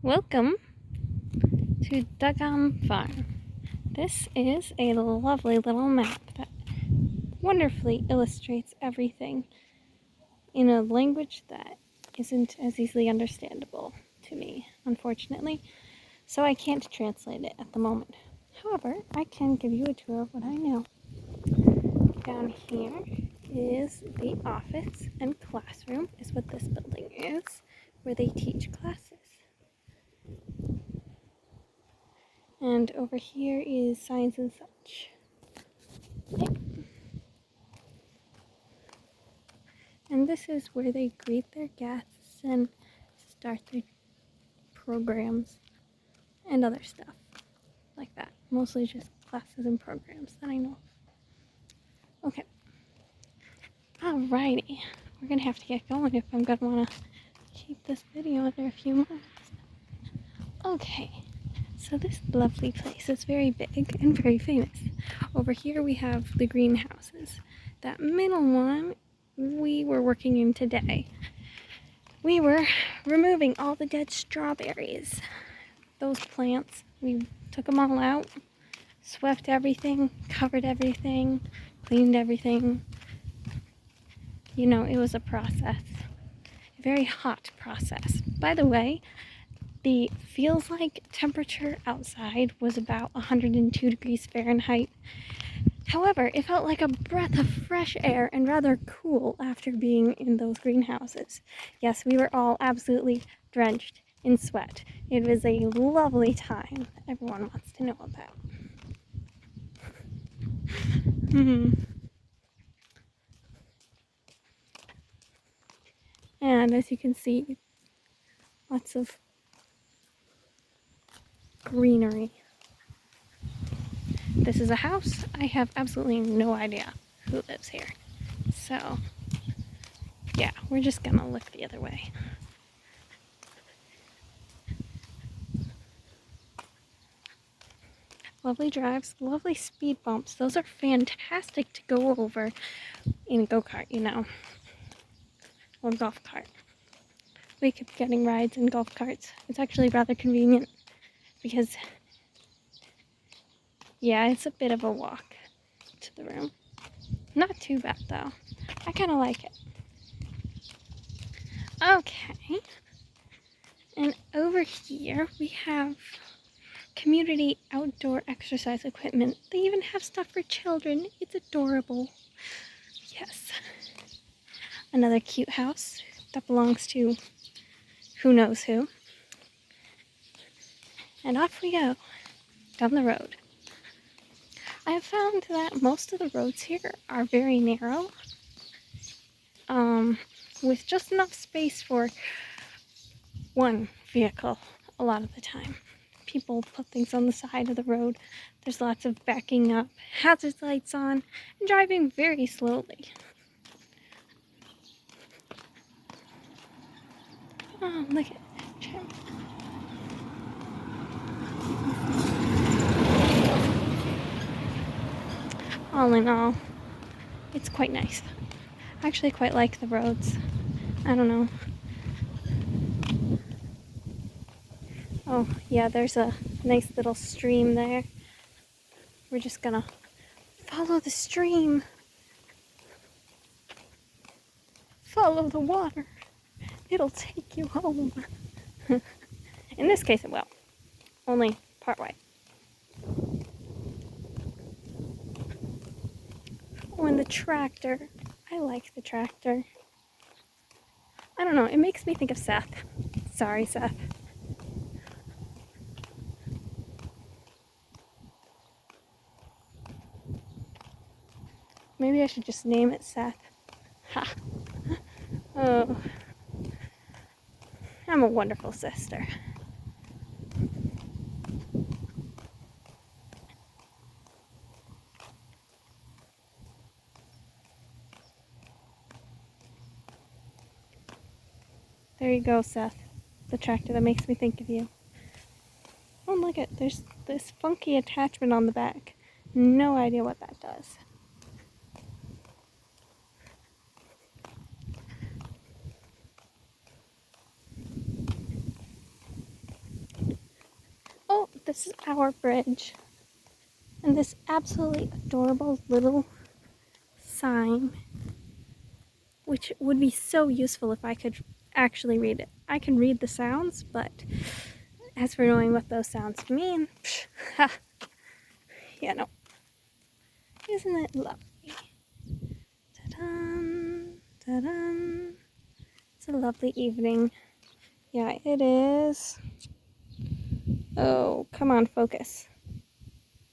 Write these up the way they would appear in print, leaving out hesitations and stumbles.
Welcome to Dugam Farm. This is a lovely little map that wonderfully illustrates everything in a language that isn't as easily understandable to me, unfortunately, so I can't translate it at the moment. However, I can give you a tour of what I know. Down here is the office and classroom, is what this building is, where they teach classes. And over here is science and such. Yep. And this is where they greet their guests and start their programs and other stuff like that. Mostly just classes and programs that I know of. Okay. Alrighty. We're gonna have to get going if I'm gonna wanna keep this video under a few months. Okay. So this lovely place is very big and very famous. Over here we have the greenhouses. That middle one we were working in today. We were removing all the dead strawberries. Those plants, we took them all out, swept everything, covered everything, cleaned everything. You know, it was a process. A very hot process. By the way, the feels like temperature outside was about 102 degrees Fahrenheit. However, it felt like a breath of fresh air and rather cool after being in those greenhouses. Yes, we were all absolutely drenched in sweat. It was a lovely time that everyone wants to know about. And as you can see, lots of greenery. This is a house. I have absolutely no idea who lives here. So, yeah, we're just gonna look the other way. Lovely drives, lovely speed bumps. Those are fantastic to go over in a go-kart, you know, or golf cart. We keep getting rides in golf carts. It's actually rather convenient because, yeah, it's a bit of a walk to the room. Not too bad though. I kind of like it. Okay. And over here we have community outdoor exercise equipment. They even have stuff for children. It's adorable. Yes. Another cute house that belongs to who knows who. And off we go down the road. I have found that most of the roads here are very narrow, with just enough space for one vehicle a lot of the time. People put things on the side of the road. There's lots of backing up, hazard lights on, and driving very slowly. Oh, look at it. All in all, it's quite nice. I actually quite like the roads. I don't know. Oh, yeah, there's a nice little stream there. We're just gonna follow the stream. Follow the water. It'll take you home. In this case, it will. Only part way. Oh, and the tractor. I like the tractor. I don't know, it makes me think of Seth. Sorry, Seth. Maybe I should just name it Seth. Ha. Oh. I'm a wonderful sister. There you go, Seth. The tractor that makes me think of you. Oh, look at, there's this funky attachment on the back. No idea what that does. this is our bridge. And this absolutely adorable little sign, which would be so useful if I could actually read it. I can read the sounds, but as for knowing what those sounds mean, yeah, no. Isn't it lovely? Ta-dun, ta-dun. It's a lovely evening. Yeah, it is. Oh, come on, focus.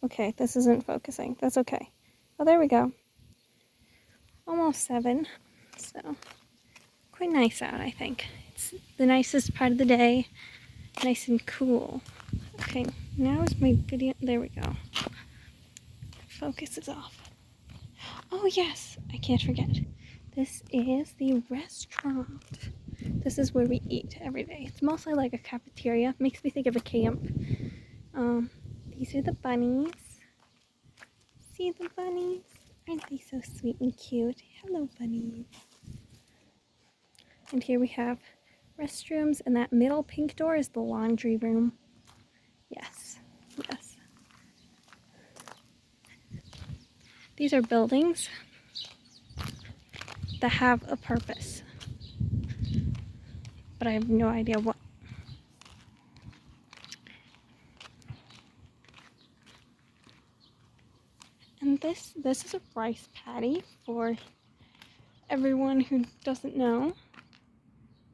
Okay, this isn't focusing. That's okay. Oh, there we go. Almost 7. So, quite nice out, I think. It's the nicest part of the day. Nice and cool. Okay, now is my video. There we go. Focus is off. Oh, yes, I can't forget. This is the restaurant. This is where we eat every day. It's mostly like a cafeteria. Makes me think of a camp. These are the bunnies. See the bunnies? Aren't they so sweet and cute? Hello, bunnies. And here we have restrooms, and that middle pink door is the laundry room. Yes, yes. These are buildings that have a purpose, but I have no idea what. And this is a rice paddy for everyone who doesn't know.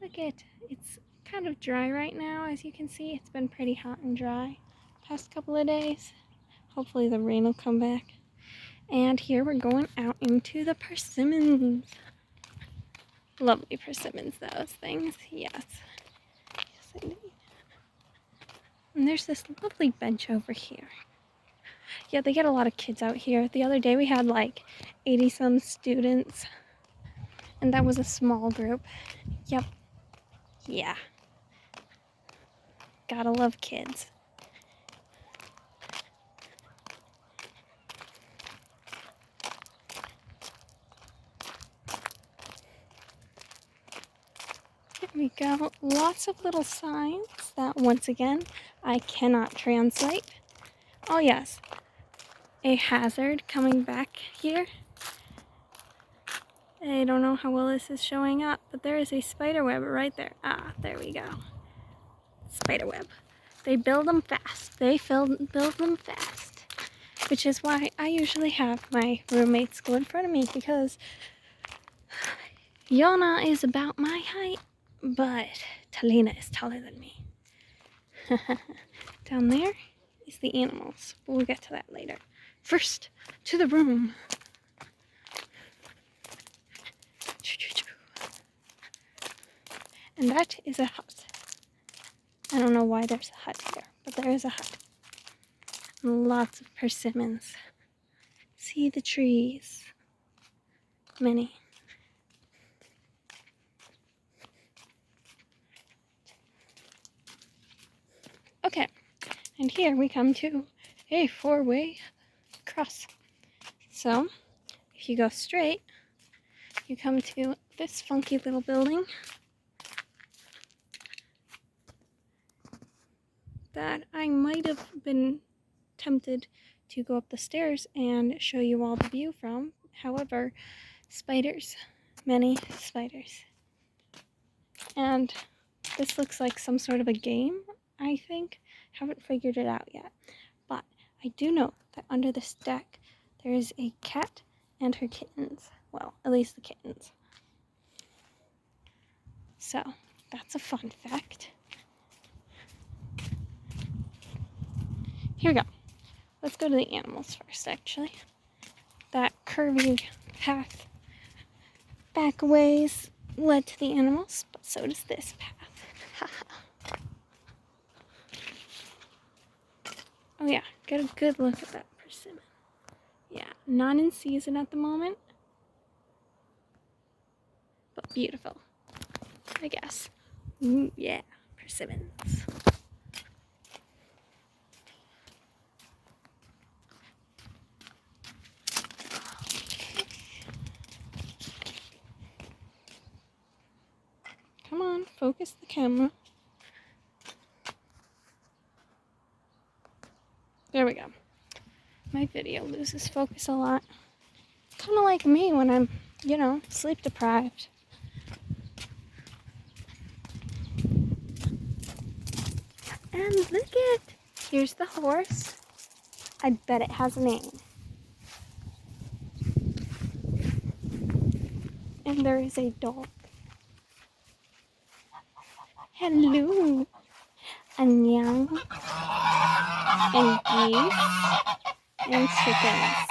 Look it's kind of dry right now, as you can see. It's been pretty hot and dry past couple of days. Hopefully the rain will come back. And here we're going out into the persimmons. Lovely persimmons, those things. Yes. Yes, indeed. And there's this lovely bench over here. Yeah, they get a lot of kids out here. The other day we had like 80-some students. And that was a small group. Yep. Yeah. Gotta love kids. Here we go. Lots of little signs that, once again, I cannot translate. Oh, yes. A hazard coming back here. I don't know how well this is showing up, but there is a spider web right there. Ah, there we go. Spider web. They build them fast. They build them fast. Which is why I usually have my roommates go in front of me, because Yona is about my height, but Talina is taller than me. Down there is the animals. We'll get to that later. First, to the room. And that is a hut. I don't know why there's a hut here, but there is a hut. And lots of persimmons. See the trees. Many. Okay, and here we come to a 4-way cross. So, if you go straight, you come to this funky little building that I might have been tempted to go up the stairs and show you all the view from. However, spiders, many spiders. And this looks like some sort of a game, I think. Haven't figured it out yet. But I do know that under this deck there is a cat and her kittens. Well, at least the kittens. So, that's a fun fact. Here we go. Let's go to the animals first, actually. That curvy path back ways led to the animals, but so does this path. Oh yeah, get a good look at that persimmon. Yeah, not in season at the moment, but beautiful, I guess. Ooh, yeah, persimmons. Come on, focus the camera. There we go. My video loses focus a lot. It's kind of like me when I'm, sleep deprived. And look it. Here's the horse. I bet it has a name. And there is a dog. Hello. Annyeong. And geese. And chickens.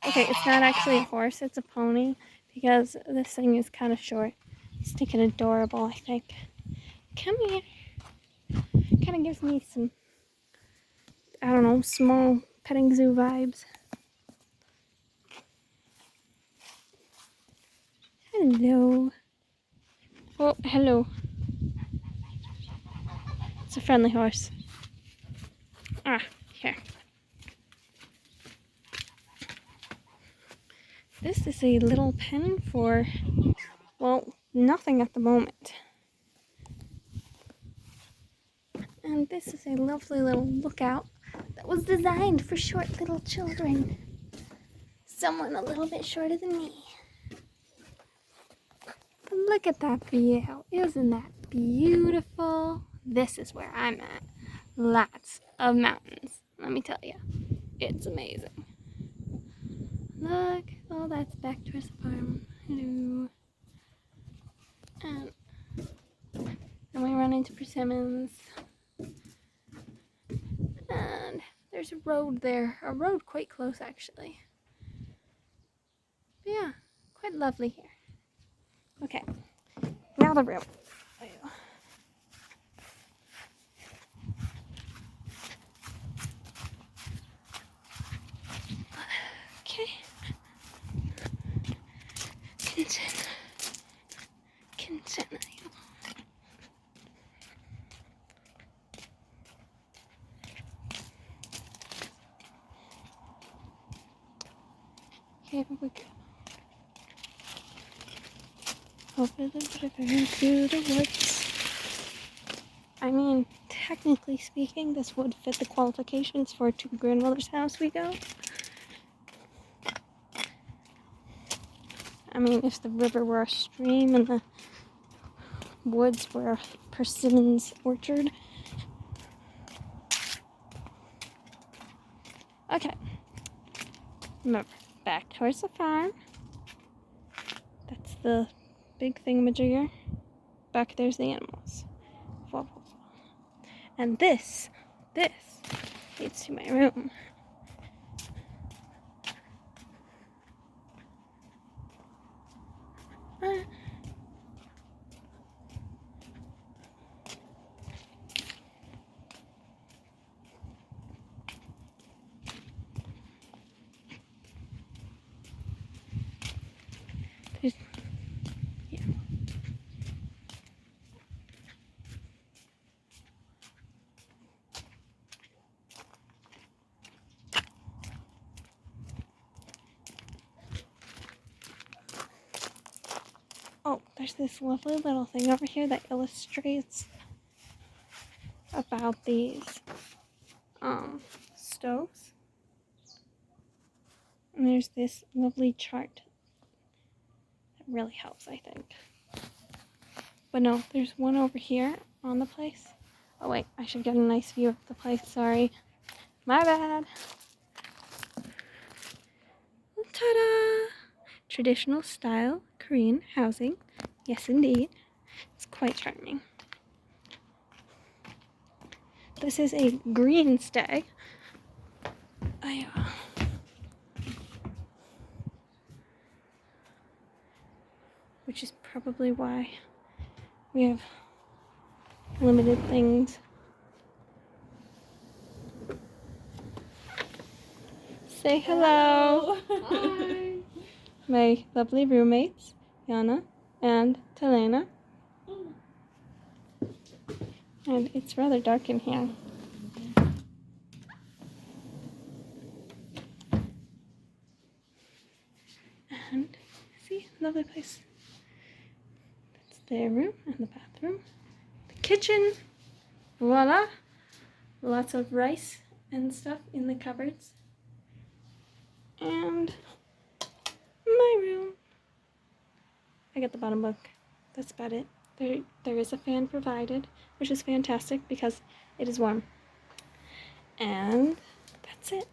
Okay, it's not actually a horse, it's a pony. Because this thing is kind of short. It's stinking adorable, I think. Come here. Kind of gives me some, I don't know, small petting zoo vibes. Hello. Oh, hello. It's a friendly horse. Ah, here. This is a little pen for, well, nothing at the moment. And this is a lovely little lookout that was designed for short little children. Someone a little bit shorter than me. Look at that view. Isn't that beautiful? This is where I'm at. Lots of mountains. Let me tell you. It's amazing. Look. Oh, that's back towards the farm. Hello. And then we run into persimmons. And there's a road there. A road quite close, actually. But yeah, quite lovely here. Okay, now the room. Okay. Continue. Here we go. Over the river into the woods. I mean, technically speaking, this would fit the qualifications for to grandmother's house we go. I mean, if the river were a stream and the woods were a persimmon's orchard. Okay. Remember, back towards the farm. That's the big thingamajigger. Back there's the animals. And this leads to my room. Yeah. Oh, there's this lovely little thing over here that illustrates about these stoves. And there's this lovely chart that really helps, I think. But no, there's one over here on the place. Oh wait, I should get a nice view of the place, sorry. My bad. Ta-da! Traditional style Korean housing. Yes, indeed. It's quite charming. This is a green stay. Which is probably why we have limited things. Say hello. Hi. My lovely roommates, Yana and Talena. And it's rather dark in here. And see, lovely place. That's their room and the bathroom. The kitchen. Voila. Lots of rice and stuff in the cupboards. And my room. I got the bottom bunk. That's about it. There is a fan provided, which is fantastic because it is warm. And that's it.